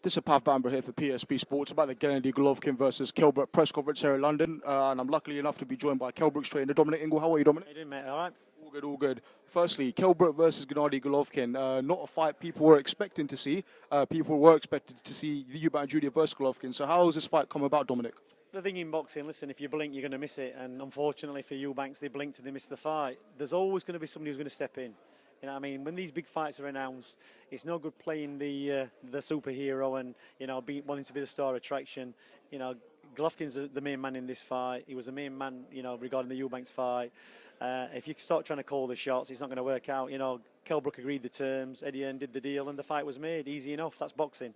This is Pav Bamber here for PSP Sports about the Gennady Golovkin versus Kell Brook press conference here in London. And I'm lucky enough to be joined by Kell Brook's trainer, Dominic Ingle. How are you, Dominic? How you doing, mate? All right? All good, all good. Firstly, Kell Brook versus Gennady Golovkin. Not a fight people were expecting to see. People were expected to see Eubank Jr. versus Golovkin. So how has this fight come about, Dominic? The thing in boxing, listen, if you blink, you're going to miss it. And unfortunately for Eubanks, they blinked and they missed the fight. There's always going to be somebody who's going to step in. You know what I mean? When these big fights are announced, it's no good playing the superhero and, you know, wanting to be the star attraction. You know, Golovkin's the main man in this fight. He was the main man, you know, regarding the Eubanks fight. If you start trying to call the shots, it's not going to work out. You know, Kell Brook agreed the terms, Eddie did the deal, and the fight was made. Easy enough. That's boxing.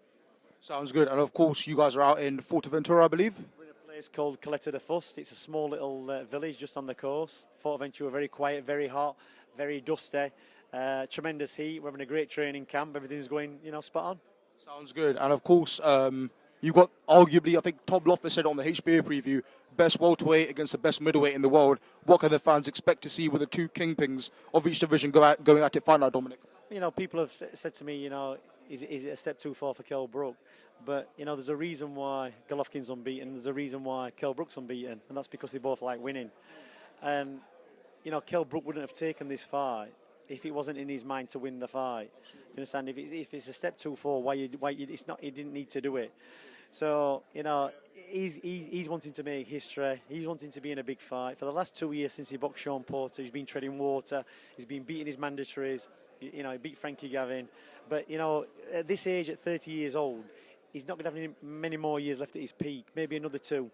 Sounds good. And of course, you guys are out in Fortaventura, I believe? We're in a place called Caleta de Fust. It's a small little village just on the coast. Fortaventura, very quiet, very hot, very dusty. Tremendous heat. We're having a great training camp. Everything's going, you know, spot on. Sounds good. And of course, you've got arguably, I think Tom Loeffler said on the HBA preview, best welterweight against the best middleweight in the world. What can the fans expect to see with the two kingpins of each division going at it fight now, Dominic? You know, people have said to me, you know, is it a step too far for Kell Brook? But, you know, there's a reason why Golovkin's unbeaten. There's a reason why Kell Brook's unbeaten. And that's because they both like winning. And, you know, Kell Brook wouldn't have taken this fight if it wasn't in his mind to win the fight. You understand? If it's a step too far, it's not? He didn't need to do it. So, you know, he's wanting to make history. He's wanting to be in a big fight. For the last 2 years since he boxed Sean Porter, he's been treading water. He's been beating his mandatories. You know, he beat Frankie Gavin. But, you know, at this age, at 30 years old, he's not going to have many more years left at his peak. Maybe another 2.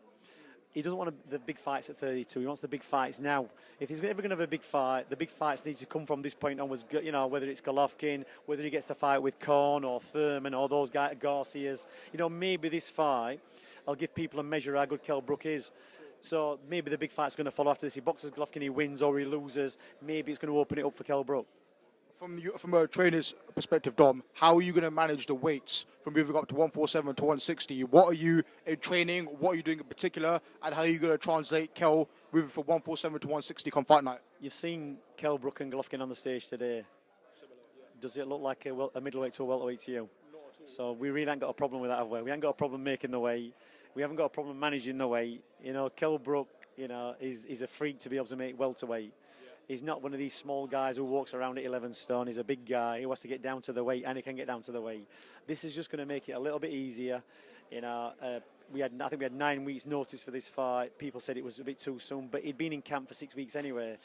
He doesn't want the big fights at 32. He wants the big fights now. If he's ever going to have a big fight, the big fights need to come from this point onwards. You know, whether it's Golovkin, whether he gets to fight with Korn or Thurman or those guys, Garcias. You know, maybe this fight, I'll give people a measure how good Kell Brook is. So maybe the big fight's going to follow after this. He boxes Golovkin, he wins or he loses. Maybe it's going to open it up for Kell Brook. From a trainer's perspective, Dom, how are you going to manage the weights from moving up to 147 to 160? What are you in training? What are you doing in particular? And how are you going to translate Kell moving from 147 to 160 come fight night? You've seen Kell Brook and Golovkin on the stage today. Does it look like a middleweight to a welterweight to you? So we really ain't got a problem with that, have we? We ain't got a problem making the weight. We haven't got a problem managing the weight. You know, Kell Brook, you know, is a freak to be able to make welterweight. He's not one of these small guys who walks around at 11 stone. He's a big guy who has to get down to the weight, and he can get down to the weight. This is just going to make it a little bit easier. You know, I think we had 9 weeks' notice for this fight. People said it was a bit too soon, but he'd been in camp for 6 weeks anyway.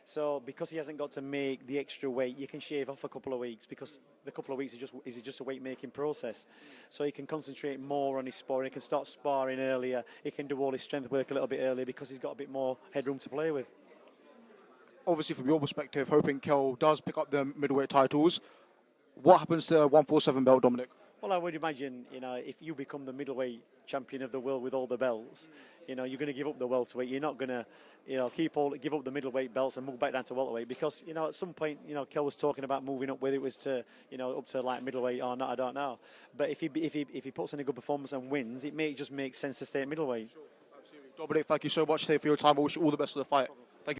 So because he hasn't got to make the extra weight, you can shave off a couple of weeks because the couple of weeks is just a weight-making process. So he can concentrate more on his sparring. He can start sparring earlier. He can do all his strength work a little bit earlier because he's got a bit more headroom to play with. Obviously, from your perspective, hoping Kell does pick up the middleweight titles. What happens to 147 belt, Dominic? Well, I would imagine, you know, if you become the middleweight champion of the world with all the belts, you know, you're going to give up the welterweight. You're not going to, you know, give up the middleweight belts and move back down to welterweight because, you know, at some point, you know, Kell was talking about moving up, whether it was to, you know, up to like middleweight or not, I don't know. But if he puts in a good performance and wins, it may just make sense to stay at middleweight. Sure, absolutely. Dominic, thank you so much today for your time. I wish you all the best for the fight.